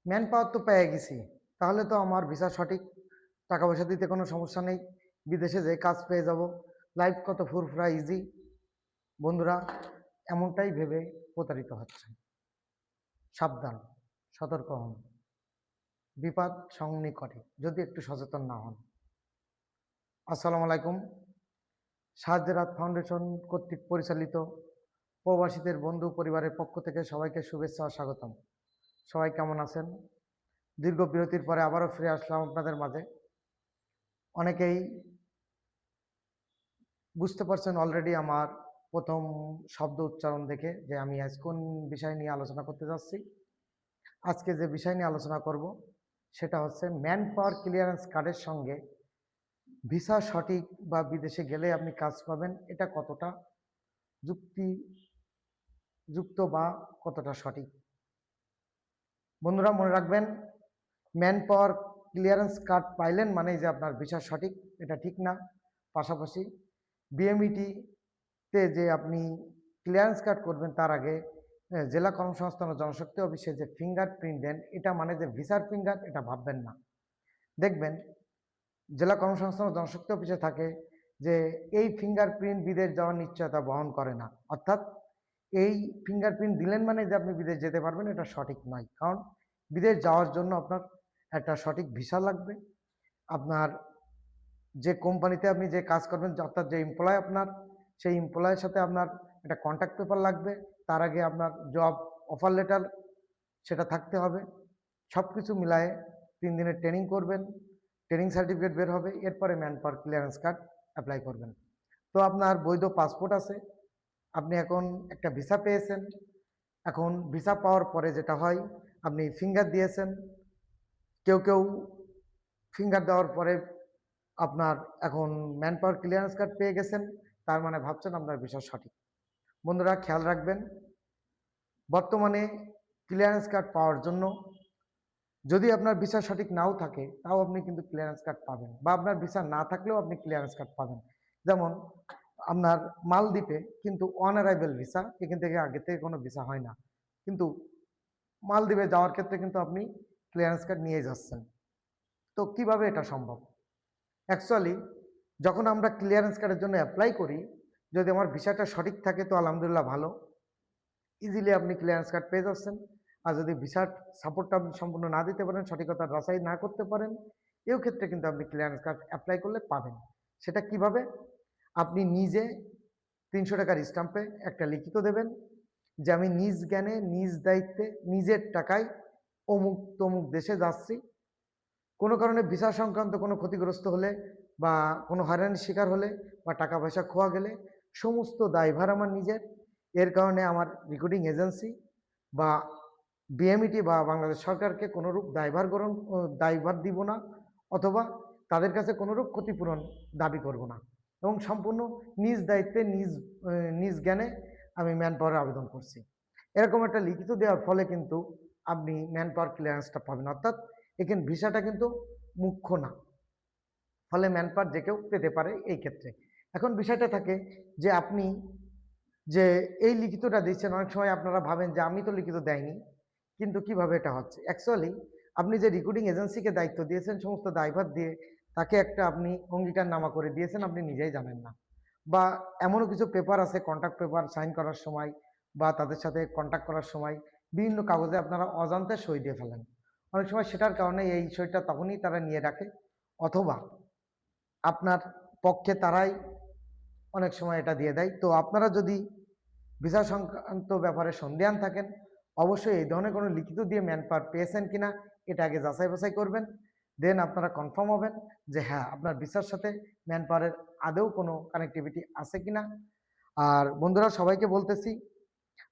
Man power তো পেয়ে গেছি, তাহলে তো আমার ভিসা সঠিক, টাকা পয়সা দিতে কোনো সমস্যা নেই, বিদেশে যেয়ে কাজ পেয়ে যাব, লাইফ কত ফুরফুরা ইজি। বন্ধুরা, এমনটাই ভেবে প্রতারিত হচ্ছেন। সাবধান, সতর্ক হন, বিপদ সন্নিকটে যদি একটু সচেতন না হন। আসসালামু আলাইকুম। সাহায্যের হাত ফাউন্ডেশন কর্তৃক পরিচালিত প্রবাসীদের বন্ধু পরিবারের পক্ষ থেকে সবাইকে শুভেচ্ছা ও স্বাগতম। সবাই কেমন আছেন? দীর্ঘ বিরতির পরে আবারও ফিরে আসলাম আপনাদের মাঝে। অনেকেই বুঝতে পারছেন অলরেডি আমার প্রথম শব্দ উচ্চারণ দেখে যে আমি আজ কোন বিষয় নিয়ে আলোচনা করতে যাচ্ছি। আজকে যে বিষয় নিয়ে আলোচনা করব সেটা হচ্ছে ম্যান পাওয়ার ক্লিয়ারেন্স কার্ডের সঙ্গে ভিসা সঠিক বা বিদেশে গেলে আপনি কাজ পাবেন, এটা কতটা যুক্তিযুক্ত বা কতটা সঠিক। বন্ধুরা মনে রাখবেন, ম্যান পাওয়ার ক্লিয়ারেন্স কার্ড পাইলেন মানে যে আপনার ভিসা সঠিক, এটা ঠিক না। পাশাপাশি বিএমইটিতে যে আপনি ক্লিয়ারেন্স কার্ড করবেন তার আগে জেলা কর্মসংস্থান ও জনশক্তি অফিসে যে ফিঙ্গারপ্রিন্ট দেন, এটা মানে যে ভিসার ফিঙ্গার, এটা ভাববেন না। দেখবেন জেলা কর্মসংস্থান ও জনশক্তি অফিসে থাকে যে এই ফিঙ্গারপ্রিন্ট বিদেশ যাওয়ার নিশ্চয়তা বহন করে না, অর্থাৎ এই ফিঙ্গারপ্রিন্ট দিলেন মানে যে আপনি বিদেশ যেতে পারবেন, এটা সঠিক নয়। কারণ বিদেশ যাওয়ার জন্য আপনার একটা সঠিক ভিসা লাগবে, আপনার যে কোম্পানিতে আপনি যে কাজ করবেন অর্থাৎ যে এমপ্লয় আপনার, সেই এমপ্লয়ের সাথে আপনার একটা কন্ট্যাক্ট পেপার লাগবে, তার আগে আপনার জব অফার লেটার সেটা থাকতে হবে। সব কিছু মিলায়ে 3 দিনের ট্রেনিং করবেন, ট্রেনিং সার্টিফিকেট বের হবে, এরপরে man power clearance card apply করবেন। তো আপনার বৈধ পাসপোর্ট আছে, আপনি এখন একটা ভিসা পেয়েছেন। এখন ভিসা পাওয়ার পরে যেটা হয়, আপনি ফিঙ্গার দিয়েছেন, কেউ কেউ ফিঙ্গার দেওয়ার পরে আপনার এখন ম্যান পাওয়ার ক্লিয়ারেন্স কার্ড পেয়ে গেছেন, তার মানে ভাবছেন আপনার ভিসা সঠিক। বন্ধুরা খেয়াল রাখবেন, বর্তমানে ক্লিয়ারেন্স কার্ড পাওয়ার জন্য যদি আপনার ভিসা সঠিক নাও থাকে তাও আপনি কিন্তু ক্লিয়ারেন্স কার্ড পাবেন, বা আপনার ভিসা না থাকলেও আপনি ক্লিয়ারেন্স কার্ড পাবেন। যেমন আপনার মালদ্বীপে কিন্তু অন অ্যারাইভেল ভিসা, এখান থেকে আগে থেকে কোনো ভিসা হয় না, কিন্তু মালদ্বীপে যাওয়ার ক্ষেত্রে কিন্তু আপনি ক্লিয়ারেন্স কার্ড নিয়ে যাচ্ছেন। তো কিভাবে এটা সম্ভব? অ্যাকচুয়ালি যখন আমরা ক্লিয়ারেন্স কার্ডের জন্য অ্যাপ্লাই করি, যদি আমার ভিসাটা সঠিক থাকে তো আলহামদুলিল্লাহ ভালো, ইজিলি আপনি ক্লিয়ারেন্স কার্ড পেয়ে যাচ্ছেন। আর যদি ভিসার সাপোর্টটা আপনি সম্পূর্ণ না দিতে পারেন, সঠিকতা যাচাই না করতে পারেন, এও ক্ষেত্রে কিন্তু আপনি ক্লিয়ারেন্স কার্ড অ্যাপ্লাই করলে পাবেন। সেটা কিভাবে? আপনি নিজে 300 টাকার স্ট্যাম্পে একটা লিখিত দেবেন যে আমি নিজ জ্ঞানে নিজ দায়িত্বে নিজের টাকায় অমুক তমুক দেশে যাচ্ছি, কোনো কারণে ভিসা সংক্রান্ত কোনো ক্ষতিগ্রস্ত হলে বা কোনো হয়রানির শিকার হলে বা টাকা পয়সা খোয়া গেলে সমস্ত দায়ভার আমার নিজের। এর কারণে আমার রিক্রুটিং এজেন্সি বা বিএমইটি বা বাংলাদেশ সরকারকে কোনোরূপ দায়ভার দিব না, অথবা তাদের কাছে কোনোরূপ ক্ষতিপূরণ দাবি করব না, এবং সম্পূর্ণ নিজ দায়িত্বে নিজ জ্ঞানে আমি ম্যান পাওয়ারের আবেদন করছি। এরকম একটা লিখিত দেওয়ার ফলে কিন্তু আপনি ম্যান পাওয়ার ক্লিয়ারেন্সটা পাবেন, অর্থাৎ এখানে ভিসাটা কিন্তু মুখ্য না, ফলে ম্যান পাওয়ার যে কেউ পেতে পারে এই ক্ষেত্রে। এখন বিষয়টা থাকে যে আপনি যে এই লিখিতটা দিচ্ছেন, অনেক সময় আপনারা ভাবেন যে আমি তো লিখিত দেয়নি, কিন্তু কিভাবে এটা হচ্ছে? অ্যাকচুয়ালি আপনি যে রিক্রুটিং এজেন্সিকে দায়িত্ব দিয়েছেন সমস্ত দায়ভার দিয়ে, তাকে একটা আপনি অঙ্গীকারনামা করে দিয়েছেন, আপনি নিজেই জানেন না। বা এমনও কিছু পেপার আছে, কন্ট্রাক্ট পেপার সাইন করার সময় বা তাদের সাথে কন্ট্যাক্ট করার সময় বিভিন্ন কাগজে আপনারা অজান্তে সই দিয়ে ফেলেন। অনেক সময় সেটার কারণে এই সইটা তখনই তারা নিয়ে রাখে, অথবা আপনার পক্ষে তারাই অনেক সময় এটা দিয়ে দেয়। তো আপনারা যদি ভিসা সংক্রান্ত ব্যাপারে সন্দিহান থাকেন, অবশ্যই এই ধরনের কোনো লিখিত দিয়ে ম্যান পাওয়ার পেয়েছেন কিনা এটা আগে যাচাই বাছাই করবেন। দেন আপনারা কনফার্ম হবেন যে হ্যাঁ, আপনার ভিসার সাথে ম্যান পাওয়ারের আদৌ কোনো কানেক্টিভিটি আছে কিনা। আর বন্ধুরা সবাইকে বলতেছি,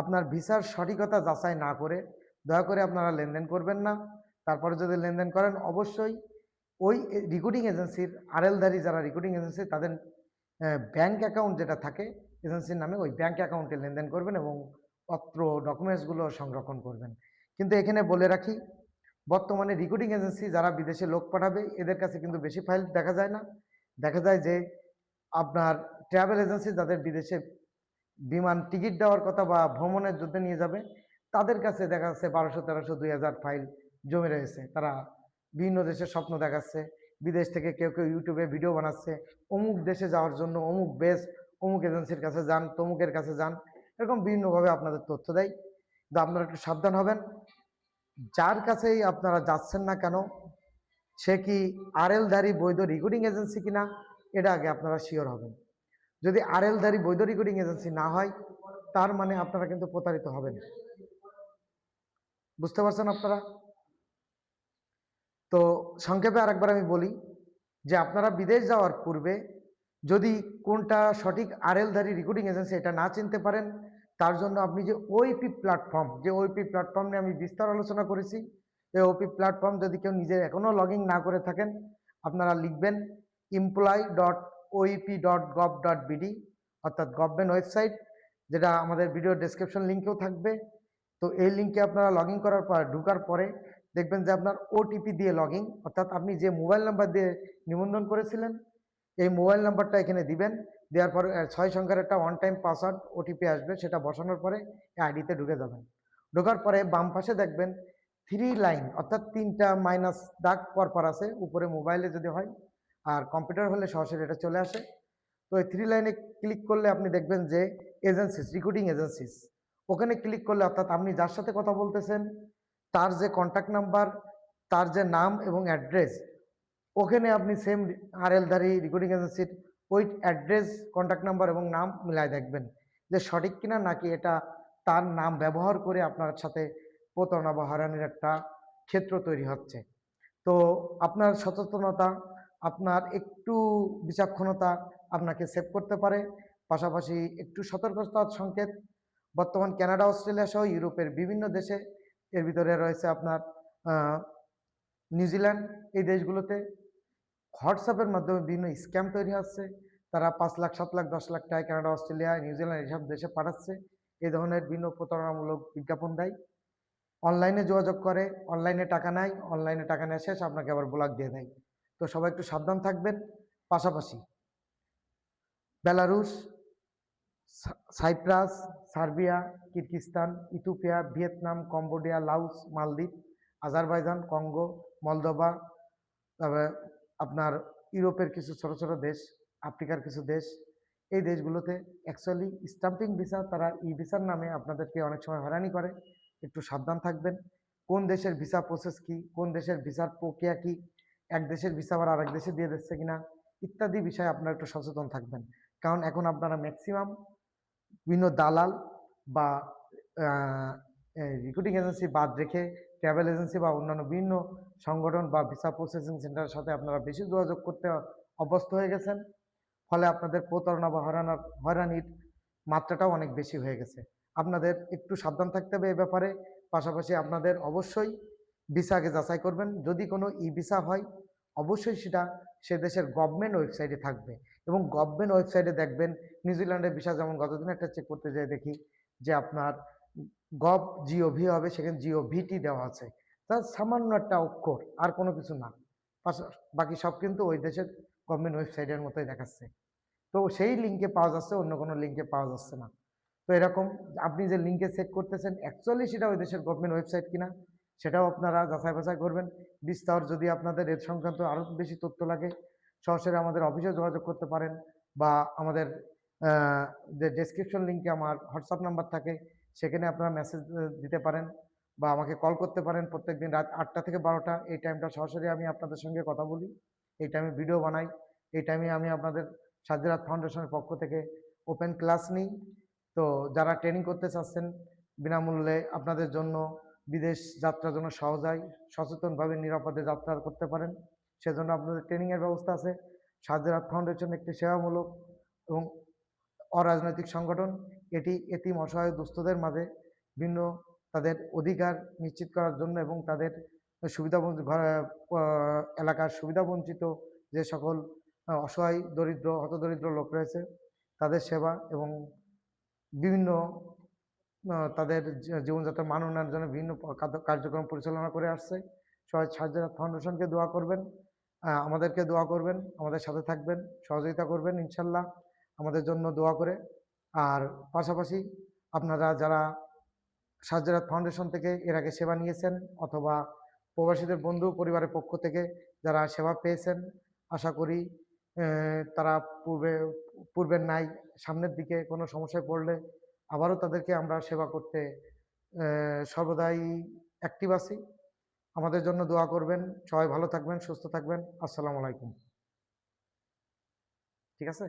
আপনার ভিসার সঠিকতা যাচাই না করে দয়া করে আপনারা লেনদেন করবেন না। তারপরে যদি লেনদেন করেন, অবশ্যই ওই রিক্রুটিং এজেন্সির আরএলধারী যারা রিক্রুটিং এজেন্সি তাদের ব্যাংক অ্যাকাউন্ট যেটা থাকে এজেন্সির নামে, ওই ব্যাংক অ্যাকাউন্টে লেনদেন করবেন এবং পত্র ডকুমেন্টসগুলো সংরক্ষণ করবেন। কিন্তু এখানে বলে রাখি, বর্তমানে রিক্রুটিং এজেন্সি যারা বিদেশে লোক পাঠাবে এদের কাছে কিন্তু বেশি ফাইল দেখা যায় না। দেখা যায় যে আপনার ট্রাভেল এজেন্সি যাদের বিদেশে বিমান টিকিট দেওয়ার কথা বা ভ্রমণের জন্য নিয়ে যাবে, তাদের কাছে দেখা যাচ্ছে 1200, 1300, 2000 ফাইল জমে রয়েছে। তারা বিভিন্ন দেশের স্বপ্ন দেখাচ্ছে, বিদেশ থেকে কেউ কেউ ইউটিউবে ভিডিও বানাচ্ছে, অমুক দেশে যাওয়ার জন্য অমুক বেস, অমুক এজেন্সির কাছে যান, তমুকের কাছে যান, এরকম বিভিন্নভাবে আপনাদের তথ্য দেয়। তো আপনারা একটু সাবধান হবেন। যার কাছেই আপনারা যাচ্ছেন না কেন, সে কি আরএলধারী বৈধ রেকর্ডিং এজেন্সি কিনা, এটা আগে আপনারা শিওর হবেন। যদি আরএলধারী বৈধ রেকর্ডিং এজেন্সি না হয়, তার মানে আপনারা কিন্তু প্রতারিত হবেন। বুঝতে পারছেন আপনারা? তো সংক্ষেপে আরেকবার আমি বলি যে আপনারা বিদেশ যাওয়ার পূর্বে যদি কোনটা সঠিক আরএলধারী রেকর্ডিং এজেন্সি এটা না চিনতে পারেন, তার জন্য আপনি যে ওইপি প্ল্যাটফর্ম, যে ওইপি প্ল্যাটফর্ম নিয়ে আমি বিস্তার আলোচনা করেছি, এই ওপি প্ল্যাটফর্ম যদি কেউ নিজে এখনও লগ ইন না করে থাকেন, আপনারা লিখবেন employee.oep.gov.bd, অর্থাৎ গভর্নমেন্ট ওয়েবসাইট, যেটা আমাদের ভিডিও ডেসক্রিপশন লিঙ্কেও থাকবে। তো এই লিঙ্কে আপনারা লগ ইন করার পর ঢোকার পরে দেখবেন যে আপনার ওটিপি দিয়ে লগ ইন, অর্থাৎ আপনি যে মোবাইল নাম্বার দিয়ে নিবন্ধন করেছিলেন এই মোবাইল নাম্বারটা এখানে দিবেন। দেওয়ার পরে 6 সংখ্যার একটা ওয়ান টাইম পাসওয়ার্ড ওটিপি আসবে, সেটা বসানোর পরে এই আইডিতে ঢুকে যাবেন। ঢোকার পরে বাম পাশে দেখবেন 3 লাইন, অর্থাৎ 3টা মাইনাস দাগ পরপর আছে, উপরে মোবাইলে যদি হয়, আর কম্পিউটার হলে সরাসরি এটা চলে আসে। তো এই 3 লাইনে ক্লিক করলে আপনি দেখবেন যে এজেন্সিস, রিক্রুটিং এজেন্সিস, ওখানে ক্লিক করলে অর্থাৎ আপনি যার সাথে কথা বলতেছেন তার যে কন্ট্যাক্ট নাম্বার, তার যে নাম এবং অ্যাড্রেস, ওখানে আপনি সেম আরএলধারী রেকর্ডিং এজেন্সির ওই অ্যাড্রেস, কন্ট্যাক্ট নাম্বার এবং নাম মিলায় দেখবেন যে সঠিক কিনা, নাকি এটা তার নাম ব্যবহার করে আপনার সাথে প্রতারণা বা হয়রানির একটা ক্ষেত্র তৈরি হচ্ছে। তো আপনার সচেতনতা, আপনার একটু বিচক্ষণতা আপনাকে সেভ করতে পারে। পাশাপাশি একটু সতর্কতার সংকেত, বর্তমান কানাডা, অস্ট্রেলিয়া সহ ইউরোপের বিভিন্ন দেশে, এর ভিতরে রয়েছে আপনার নিউজিল্যান্ড, এই দেশগুলোতে হোয়াটসঅ্যাপের মাধ্যমে বিভিন্ন স্ক্যাম তৈরি হচ্ছে। তারা 5 লাখ, 7 লাখ, 10 লাখ টাকা কানাডা, অস্ট্রেলিয়া, নিউজিল্যান্ড এইসব দেশে পাঠাচ্ছে। এই ধরনের বিভিন্ন প্রতারণামূলক বিজ্ঞাপন দেয়, অনলাইনে যোগাযোগ করে, অনলাইনে টাকা নেয়, অনলাইনে টাকা নেওয়া শেষ আপনাকে আবার ব্লক দিয়ে দেয়। তো সবাই একটু সাবধান থাকবেন। পাশাপাশি Belarus, Cyprus, Serbia, Kyrgyzstan, Ethiopia, Vietnam, Cambodia, Laos, মালদ্বীপ, আজারবাইজান, কঙ্গো, মলদোভা, তারপরে আপনার ইউরোপের কিছু ছোট ছোট দেশ, আফ্রিকার কিছু দেশ, এই দেশগুলোতে অ্যাকচুয়ালি স্টাম্পিং ভিসা, তারা ই ভিসার নামে আপনাদেরকে অনেক সময় হয়রানি করে। একটু সাবধান থাকবেন। কোন দেশের ভিসা প্রসেস কি, কোন দেশের ভিসার প্রক্রিয়া কি, এক দেশের ভিসা আবার আরেক দেশে দিয়ে দিচ্ছে কিনা, ইত্যাদি বিষয়ে আপনারা একটু সচেতন থাকবেন। কারণ এখন আপনারা ম্যাক্সিমাম বিভিন্ন দালাল বা রিক্রুটিং এজেন্সি বাদ রেখে ট্রাভেল এজেন্সি বা অন্যান্য বিভিন্ন সংগঠন বা ভিসা প্রসেসিং সেন্টারের সাথে আপনারা বেশি যোগাযোগ করতে অভ্যস্ত হয়ে গেছেন। ফলে আপনাদের প্রতারণা বা হয়রানির মাত্রাটাও অনেক বেশি হয়ে গেছে। আপনাদের একটু সাবধান থাকতে হবে এ ব্যাপারে। পাশাপাশি আপনাদের অবশ্যই ভিসা আগে যাচাই করবেন। যদি কোনো ই ভিসা হয়, অবশ্যই সেটা সে দেশের গভর্নমেন্ট ওয়েবসাইটে থাকবে, এবং গভর্নমেন্ট ওয়েবসাইটে দেখবেন নিউজিল্যান্ডের ভিসা, যেমন গতদিন একটা চেক করতে যেয়ে দেখি যে আপনার GOV হবে, সেখানে GOVT দেওয়া আছে, তার সামান্য একটা অক্ষর, আর কোনো কিছু না। বাকি সব কিন্তু ওই দেশের গভর্নমেন্ট ওয়েবসাইটের মতোই দেখাচ্ছে। তো সেই লিঙ্কে পাওয়া যাচ্ছে, অন্য কোনো লিঙ্কে পাওয়া যাচ্ছে না। তো এরকম আপনি যে লিঙ্কে চেক করতেছেন অ্যাকচুয়ালি সেটা ওই দেশের গভর্নমেন্ট ওয়েবসাইট কিনা, সেটাও আপনারা যাচাই বাছাই করবেন। বিস্তার যদি আপনাদের এর সংক্রান্ত আরও বেশি তথ্য লাগে, সরাসরি আমাদের অফিসে যোগাযোগ করতে পারেন, বা আমাদের যে ডেসক্রিপশন লিঙ্কে আমার হোয়াটসঅ্যাপ নাম্বার থাকে, সেখানে আপনারা মেসেজ দিতে পারেন বা আমাকে কল করতে পারেন। প্রত্যেকদিন রাত 8টা থেকে 12টা এই টাইমটা সরাসরি আমি আপনাদের সঙ্গে কথা বলি, এই টাইমে ভিডিও বানাই, এই টাইমে আমি আপনাদের সাজ্জাদ ফাউন্ডেশনের পক্ষ থেকে ওপেন ক্লাস নিই। তো যারা ট্রেনিং করতে চাচ্ছেন বিনামূল্যে, আপনাদের জন্য বিদেশ যাত্রার জন্য সহজ হয়, সচেতনভাবে নিরাপদে যাত্রা করতে পারেন, সেজন্য আপনাদের ট্রেনিংয়ের ব্যবস্থা আছে। সাজ্জাদ ফাউন্ডেশন একটি সেবামূলক এবং অরাজনৈতিক সংগঠন। এটি এতিম, অসহায়, দুস্থদের মাঝে ভিন্ন তাদের অধিকার নিশ্চিত করার জন্য এবং তাদের এলাকার সুবিধাবঞ্চিত যে সকল অসহায়, দরিদ্র, হতদরিদ্র লোক রয়েছে, তাদের সেবা এবং বিভিন্ন তাদের জীবনযাত্রার মান উন্নয়নের জন্য বিভিন্ন কার্যক্রম পরিচালনা করে আসছে। সবাই সাজ্জাদ ফাউন্ডেশনকে দোয়া করবেন, আমাদেরকে দোয়া করবেন, আমাদের সাথে থাকবেন, সহযোগিতা করবেন ইনশাল্লাহ, আমাদের জন্য দোয়া করে। আর পাশাপাশি আপনারা যারা সাজ্জাদ ফাউন্ডেশন থেকে এর আগে সেবা নিয়েছেন অথবা প্রবাসীদের বন্ধু পরিবারের পক্ষ থেকে যারা সেবা পেয়েছেন, আশা করি তারা পূর্বের ন্যায় সামনের দিকে কোনো সমস্যায় পড়লে আবারও তাদেরকে আমরা সেবা করতে সর্বদাই অ্যাক্টিভ আছি। আমাদের জন্য দোয়া করবেন। সবাই ভালো থাকবেন, সুস্থ থাকবেন। আসসালামু আলাইকুম। ঠিক আছে?